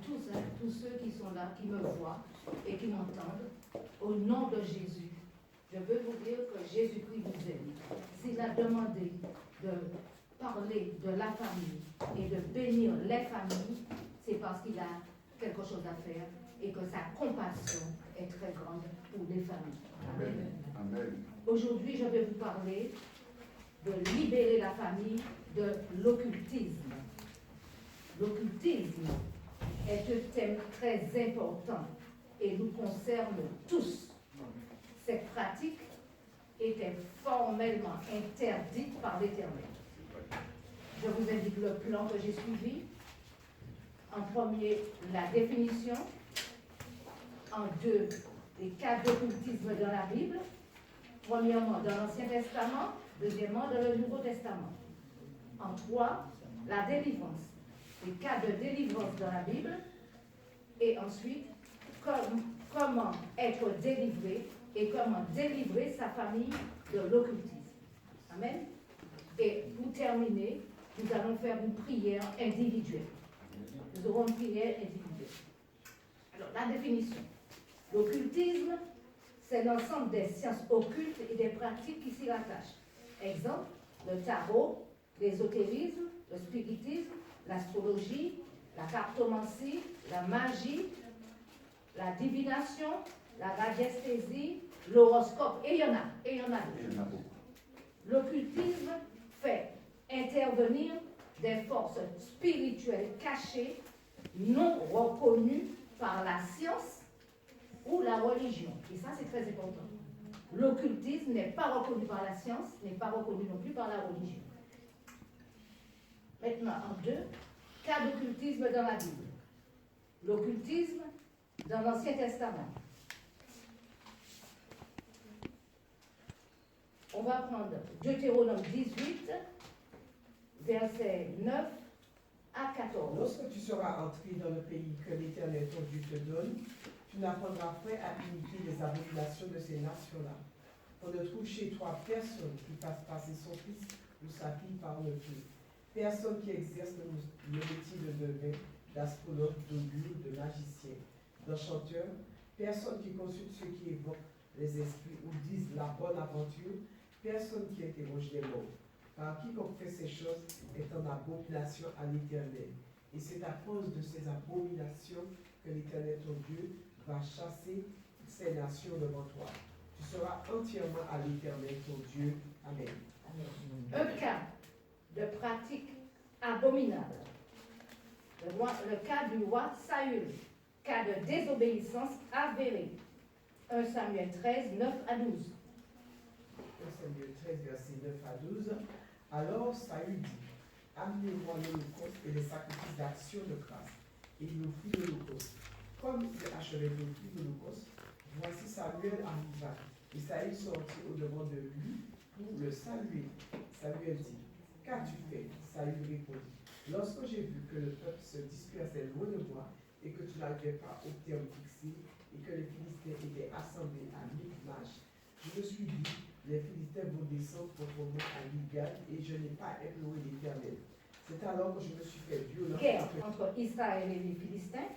tous, tous ceux qui sont là, qui me voient et qui m'entendent, au nom de Jésus, je veux vous dire que Jésus-Christ vous aime. S'il a demandé de parler de la famille et de bénir les familles, c'est parce qu'il a quelque chose à faire et que sa compassion est très grande pour les familles. Amen. Amen. Aujourd'hui, je vais vous parler de libérer la famille de l'occultisme. L'occultisme est un thème très important et nous concerne tous. Cette pratique était formellement interdite par l'Éternel. Je vous indique le plan que j'ai suivi. En premier, la définition. En deux, les cas d'occultisme dans la Bible. Premièrement, dans l'Ancien Testament. Deuxièmement, dans le Nouveau Testament. En trois, la délivrance. Les cas de délivrance dans la Bible. Et ensuite, comment être délivré et comment délivrer sa famille de l'occultisme. Amen. Et pour terminer, nous allons faire une prière individuelle. Nous aurons une prière individuelle. Alors, la définition. L'occultisme, c'est l'ensemble des sciences occultes et des pratiques qui s'y rattachent. Exemple, le tarot, l'ésotérisme, le spiritisme, l'astrologie, la cartomancie, la magie, la divination, la radiesthésie, l'horoscope, et il y en a d'autres. L'occultisme fait intervenir des forces spirituelles cachées, non reconnues par la science ou la religion. Et ça, c'est très important. L'occultisme n'est pas reconnu par la science, n'est pas reconnu non plus par la religion. Maintenant, en deux, cas d'occultisme dans la Bible. L'occultisme dans l'Ancien Testament. On va prendre Deutéronome 18, versets 9 à 14. Lorsque tu seras entré dans le pays que l'Éternel ton Dieu te donne, tu n'apprendras point à imiter les abominations de ces nations-là. On ne trouve chez toi personne qui fasse passer son fils ou sa fille par le feu. Personne qui exerce le métier de devin, d'astrologue, d'augure, de magicien, d'enchanteur. Personne qui consulte ceux qui évoquent les esprits ou disent la bonne aventure. Personne qui interroge les morts. Car quiconque fait ces choses est en abomination à l'Éternel. Et c'est à cause de ces abominations que l'Éternel ton Dieu va chasser ces nations devant toi. Tu seras entièrement à l'Éternel ton Dieu. Amen. Un cas de pratique abominable. Le cas du roi Saül. Cas de désobéissance avérée. 1 Samuel 13, 9 à 12. 1 Samuel 13, verset 9 à 12. Alors Saül dit, amenez-moi l'holocauste et les sacrifices d'action de grâce. Et il offrit l'holocauste. Comme il achevait d'offrir l'holocauste, voici Samuel arriva. Et Saül sortit au-devant de lui pour le saluer. Samuel dit, qu'as-tu fait? Saül répondit, lorsque j'ai vu que le peuple se dispersait loin de moi et que tu n'arrivais pas au terme fixé et que les Philistins étaient assemblés à Michmash, je me suis dit, les Philistins vont descendre proprement à Gilgal et je n'ai pas imploré l'Éternel. C'est alors que je me suis fait violent. Guerre entre Israël et les Philistins,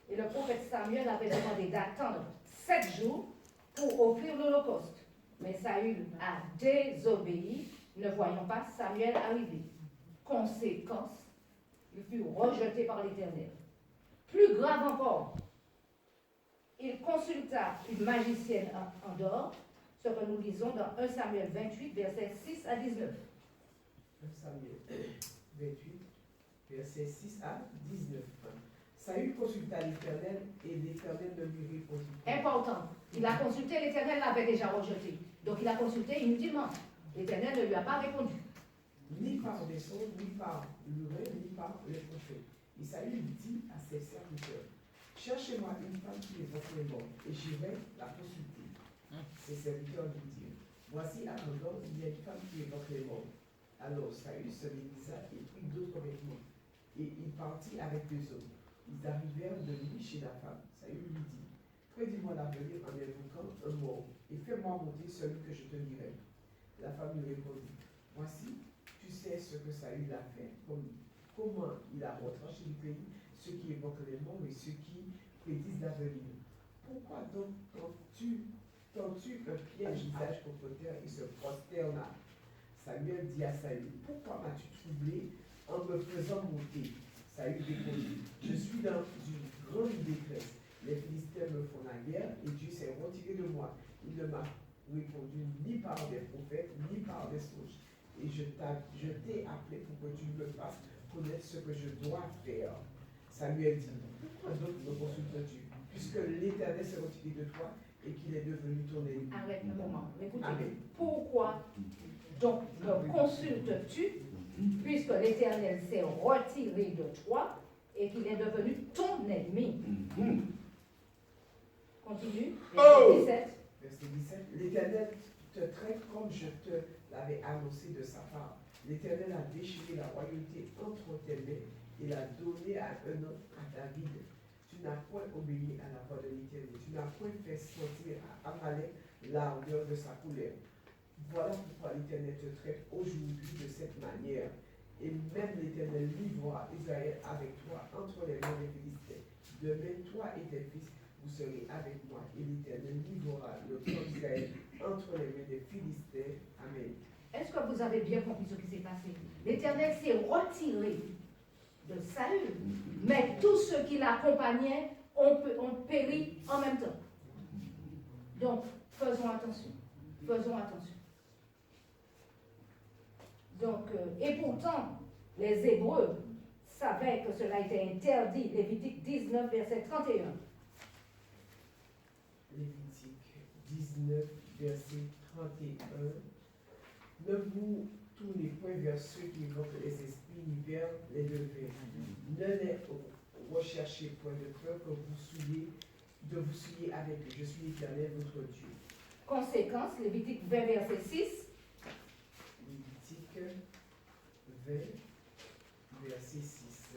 et le prophète Samuel avait demandé d'attendre 7 jours pour offrir l'holocauste. Mais Saül a désobéi, ne voyant pas Samuel arriver. Conséquence, il fut rejeté par l'Éternel. Plus grave encore, il consulta une magicienne en dehors, ce que nous lisons dans 1 Samuel 28, versets 6 à 19. 1 Samuel 28, versets 6 à 19. Saül consulta l'Éternel et l'Éternel ne lui répondit pas. Important, il a consulté, l'Éternel l'avait déjà rejeté. Donc il a consulté inutilement. L'Éternel ne lui a pas répondu. Ni par des songes, ni par l'Urim, ni par les prophètes. Et Saül dit à ses serviteurs, cherchez-moi une femme qui évoque les morts, et j'irai la consulter. Ses serviteurs lui dirent, voici à Londres, il y a une femme qui évoque les morts. Alors Saül se déguisa et prit d'autres vêtements, et il partit avec 2 hommes. Ils arrivèrent de nuit chez la femme. Saül lui dit, prédis-moi l'avenir en évoquant un mort, et fais-moi monter celui que je te dirai. La femme lui répondit, voici, tu sais ce que Saül a fait, comment il a retranché du pays ceux qui évoquent les morts et ceux qui prédisent l'avenir. Pourquoi donc tends-tu un pied visage contre terre et se prosterna? Samuel dit à Saül, pourquoi m'as-tu troublé en me faisant monter? Saül répondit, je suis dans une grande détresse. Les Philistins me font la guerre et Dieu s'est retiré de moi. Il ne m'a répondu ni par des prophètes, ni par des songes. Et je t'ai appelé pour que tu me fasses connaître ce que je dois faire. Samuel dit, pourquoi donc me consultes-tu? Puisque l'Éternel s'est retiré de toi et qu'il est devenu ton ennemi. Arrête un moment. Écoutez, Amen. pourquoi donc me consultes-tu, puisque l'Éternel s'est retiré de toi et qu'il est devenu ton ennemi? Continue. Verset 17. Verset 17. L'Éternel te traite comme je te l'avais annoncé de sa part. L'Éternel a déchiré la royauté entre tes mains et l'a donné à un homme, à David. Tu n'as point obéi à la voix de l'Éternel. Tu n'as point fait sentir à Amalek l'ardeur de sa colère. Voilà pourquoi l'Éternel te traite aujourd'hui de cette manière. Et même l'Éternel livrera Israël avec toi entre les mains des Philistins. Demain, toi et tes fils, vous serez avec moi. Et l'Éternel livrera le camp d'Israël entre les mains des Philistins. Amen. Est-ce que vous avez bien compris ce qui s'est passé? L'Éternel s'est retiré de Saül, mais tous ceux qui l'accompagnaient ont péri en même temps. Donc, faisons attention. Faisons attention. Donc, et pourtant, les Hébreux savaient que cela était interdit. Lévitique 19, verset 31. Lévitique 19, verset 31. Ne vous tournez point vers ceux qui évoquent les esprits, ni vers les devins. Ne les recherchez point de peur que de vous souiller avec eux. Je suis l'Éternel, votre Dieu. Conséquence, Lévitique 20, verset 6. Lévitique 20, verset 6.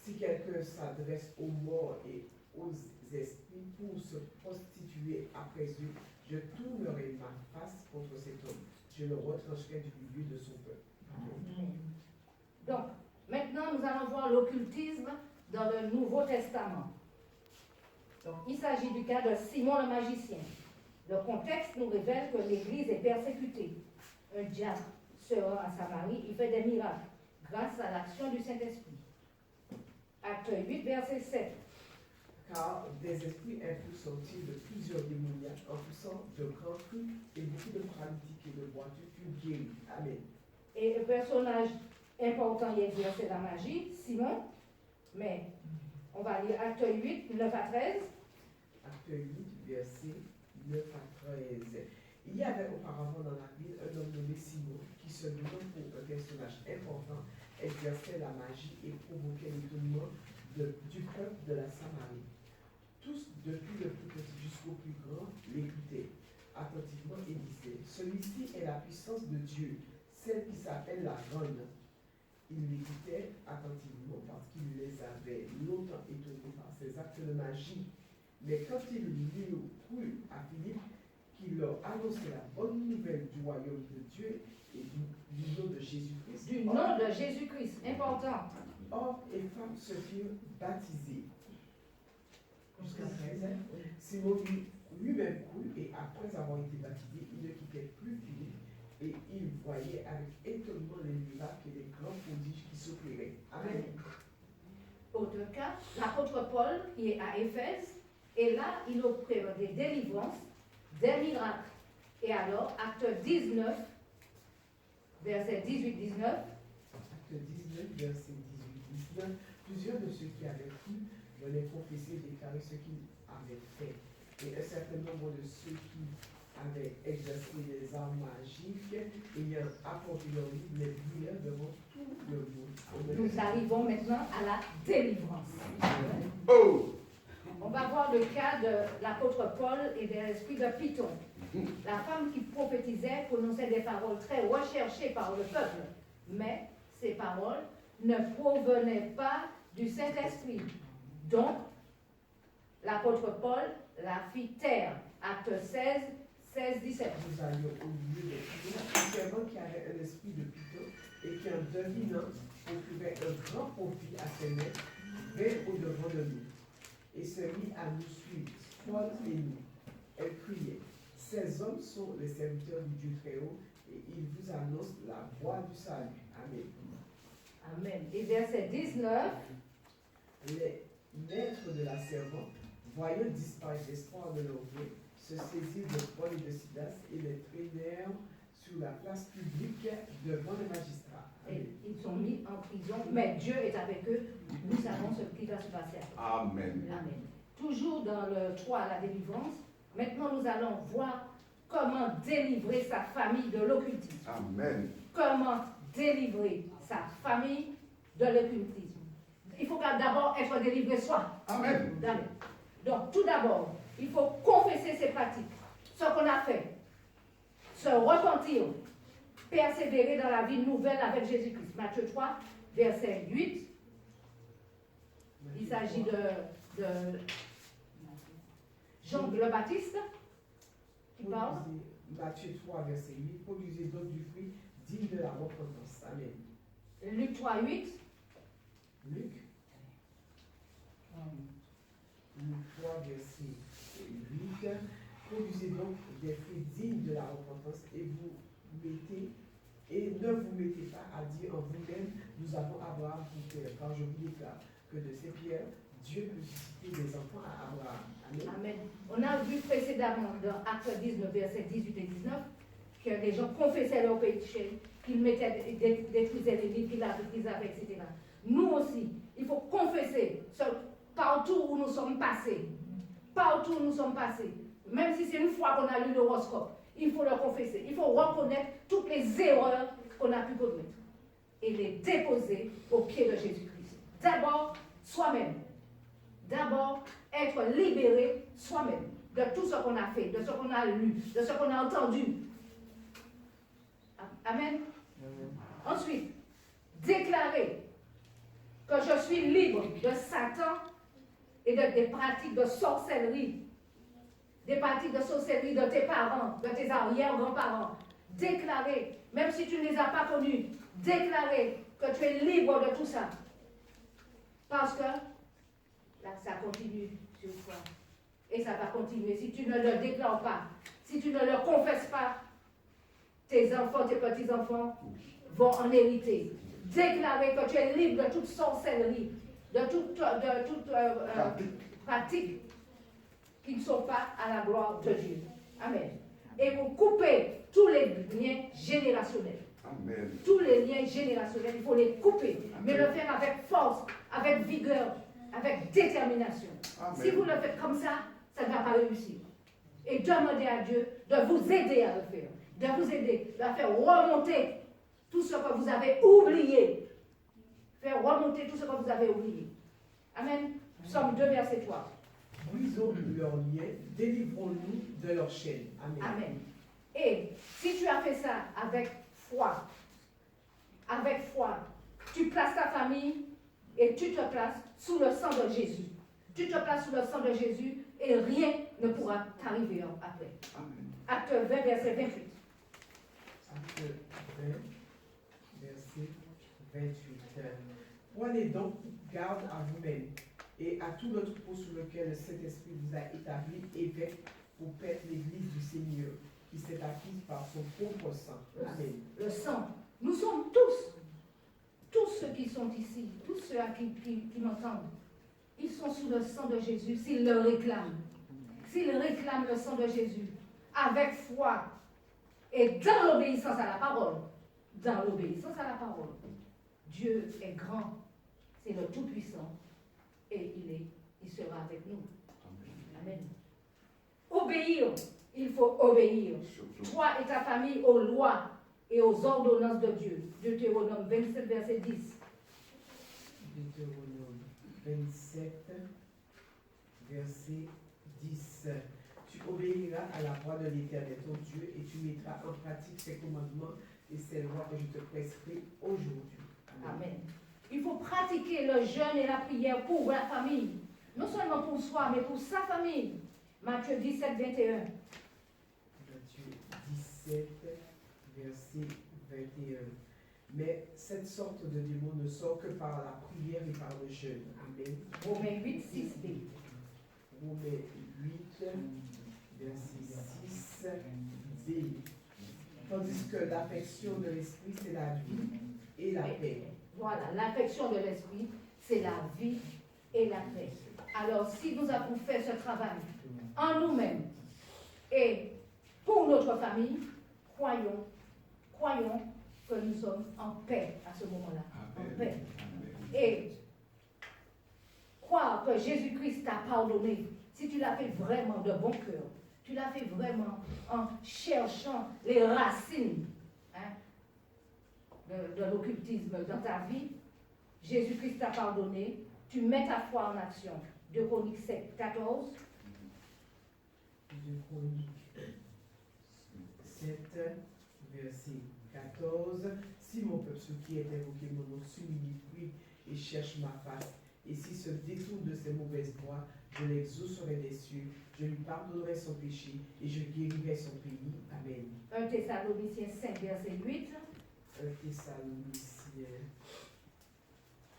Si quelqu'un s'adresse aux morts et aux esprits pour se prostituer après eux, je tournerai ma face contre cet homme. Je le retrancherai du milieu de son peuple. Amen. Donc, maintenant, nous allons voir l'occultisme dans le Nouveau Testament. Donc, il s'agit du cas de Simon le magicien. Le contexte nous révèle que l'Église est persécutée. Un diable se rend à Samarie, il fait des miracles grâce à l'action du Saint-Esprit. Acte 8, verset 7. Car des esprits impurs sortirent de plusieurs démoniaques en poussant de grands cris et beaucoup de paralytiques et de boiteux furent guéris. Amen. Et le personnage important y exerçait la magie, Simon. Mais on va lire Acte 8, 9 à 13. Acte 8, verset 9 à 13. Il y avait auparavant dans la ville un homme nommé Simon qui, se donnant pour un personnage important, exerçait la magie et provoquait l'étonnement du peuple de la Samarie. Tous, depuis le plus petit jusqu'au plus grand, l'écoutaient attentivement et disaient, celui-ci est la puissance de Dieu, celle qui s'appelle la Grande. Ils l'écoutaient attentivement parce qu'il les avait longtemps étonnés par ses actes de magie. Mais quand ils lui crurent à Philippe, qui leur annonçait la bonne nouvelle du royaume de Dieu et du nom de Jésus-Christ. Du nom de Jésus-Christ, important. Hommes et femmes se firent baptisés. Jusqu'à 13, Simon lui-même crut et après avoir été baptisé, il ne quittait plus Philippe et il voyait avec étonnement les miracles et les grands prodiges qui s'opéraient. Amen. Autre cas, l'apôtre Paul qui est à Éphèse, et là il opère des délivrances, des miracles. Et alors, acte 19, verset 18-19. Acte 19, verset 18-19. Plusieurs de ceux qui avaient cru venaient confesser et déclarer ce qu'ils avaient fait. Et un certain nombre de ceux qui avaient exercé les arts magiques, ayant apporté leur livre, les brillèrent devant tout le monde. Nous arrivons maintenant à la délivrance. Oh! On va voir le cas de l'apôtre Paul et de l'esprit de Python. La femme qui prophétisait prononçait des paroles très recherchées par le peuple, mais ces paroles ne provenaient pas du Saint-Esprit. Donc, l'apôtre Paul la fit taire. Acte 16, 16-17. Nous allions au lieu de Python, un servant qui avait un esprit de Python et qui, en devinant, procurait un grand profit à ses maîtres, vint au-devant de nous et se mit à nous suivre, Paul et nous. Elle criait, ces hommes sont les serviteurs du Dieu très haut et ils vous annoncent la voie du salut. Amen. Amen. Et verset 19. Les maîtres de la servante, voyant disparaître l'espoir de leur vie, se saisirent de Paul et de Silas et les traînèrent sur la place publique devant les magistrats. Et ils sont mis en prison, mais Dieu est avec eux. Nous savons ce qui va se passer après. Amen. Amen. Toujours dans le 3, la délivrance. Maintenant, nous allons voir comment délivrer sa famille de l'occultisme. Amen. Comment délivrer sa famille de l'occultisme. Il faut d'abord être délivré soi. Amen. Amen. Donc, tout d'abord, il faut confesser ses pratiques, ce qu'on a fait, se repentir, persévérer dans la vie nouvelle avec Jésus-Christ. Matthieu 3, verset 8. Il s'agit de Jean le Baptiste qui parle. Matthieu 3, verset 8. Produisez donc du fruit digne de la repentance. Amen. Luc 3, 8. Luc 3, verset 8. Produisez donc des fruits dignes de la repentance et ne vous mettez pas à dire en vous-même, nous avons Abraham pour père, car je vous déclare que de ces pierres, Dieu peut susciter des enfants à Abraham. Amen. Amen. On a vu précédemment dans Actes 19, versets 18 et 19, que les gens confessaient leurs péchés, qu'ils détruisaient les livres qu'ils avaient, etc. Nous aussi, il faut confesser partout où nous sommes passés. Partout où nous sommes passés. Même si c'est une fois qu'on a lu l'horoscope, il faut le confesser. Il faut reconnaître toutes les erreurs qu'on a pu commettre et les déposer au pied de Jésus-Christ. D'abord, soi-même. D'abord, être libéré soi-même de tout ce qu'on a fait, de ce qu'on a lu, de ce qu'on a entendu. Amen. Ensuite, déclarer que je suis libre de Satan et des pratiques de sorcellerie. Des pratiques de sorcellerie de tes parents, de tes arrière-grands-parents. Déclarer, même si tu ne les as pas connus, déclarer que tu es libre de tout ça. Parce que là, ça continue sur toi. Et ça va continuer. Si tu ne le déclares pas, si tu ne le confesses pas, tes enfants, tes petits-enfants vont en hériter. Déclarer que tu es libre de toute sorcellerie, de toute pratique qui ne sont pas à la gloire de Dieu. Amen. Et vous coupez tous les liens générationnels. Amen. Tous les liens générationnels, il faut les couper. Amen. Mais le faire avec force, avec vigueur, avec détermination. Amen. Si vous le faites comme ça, ça ne va pas réussir. Et demandez à Dieu de vous aider à le faire. De vous aider, de faire remonter tout ce que vous avez oublié. Faire remonter tout ce que vous avez oublié. Amen. Psaume 2, verset 3. Brisons leurs liens, délivrons-nous de leurs chaînes. Amen. Amen. Et si tu as fait ça avec foi, tu places ta famille et tu te places sous le sang de Jésus. Tu te places sous le sang de Jésus et rien ne pourra t'arriver après. Amen. Acte 20, verset 28. Acte 20, verset 28. Prenez donc garde à vous-même et à tout le troupeau sur lequel le Saint-Esprit vous a établi évêque pour paître l'Église du Seigneur, qui s'est acquise par son propre sang. Amen. Le sang. Nous sommes tous ceux qui sont ici, tous ceux qui m'entendent, ils sont sous le sang de Jésus s'ils le réclament. S'ils réclament le sang de Jésus avec foi et dans l'obéissance à la parole. Dans l'obéissance à la parole. Dieu est grand, c'est le Tout-Puissant et il sera avec nous. Amen. Obéir, il faut obéir. Toi et ta famille aux lois et aux ordonnances de Dieu. Deutéronome 27, verset 10. Deutéronome 27, verset 10. Tu obéiras à la voix de l'Éternel ton Dieu et tu mettras en pratique ses commandements et ses lois que je te prescris aujourd'hui. Amen. Il faut pratiquer le jeûne et la prière pour la famille. Non seulement pour soi, mais pour sa famille. Matthieu 17, 21. Matthieu 17, verset 21. Mais cette sorte de démon ne sort que par la prière et par le jeûne. Amen. Romains 8, 6b. Romains 8, verset 6b. Tandis que l'affection de l'esprit, c'est la vie et la paix. Voilà, l'affection de l'esprit, c'est la vie et la paix. Alors, si nous avons fait ce travail en nous-mêmes et pour notre famille, croyons que nous sommes en paix à ce moment-là. En paix. Et croire que Jésus-Christ t'a pardonné, si tu l'as fait vraiment de bon cœur, tu l'as fait vraiment en cherchant les racines de l'occultisme dans ta vie, Jésus-Christ t'a pardonné, tu mets ta foi en action. 2 Chroniques 7, 14. 2 Chroniques 7, verset 14. Si mon peuple, ce qui est invoqué mon nom, s'humilie, prie et cherche ma face, et s'il se détourne de ses mauvaises voies, je l'exaucerai des cieux, je lui pardonnerai son péché et je guérirai son pays. Amen. 1 Thessaloniciens 5, verset 8. 1 Thessaloniciens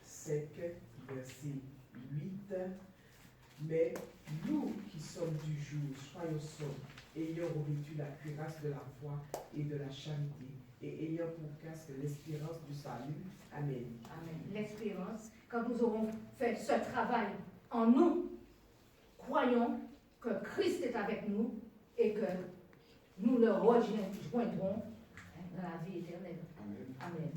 5, verset 8. Mais nous qui sommes du jour, soyons sobres, ayant revêtu la cuirasse de la foi et de la charité, et ayant pour casque l'espérance du salut. Amen. Amen. L'espérance. Quand nous aurons fait ce travail en nous, croyons que Christ est avec nous et que nous le rejoindrons dans la vie éternelle. Amen. Amen.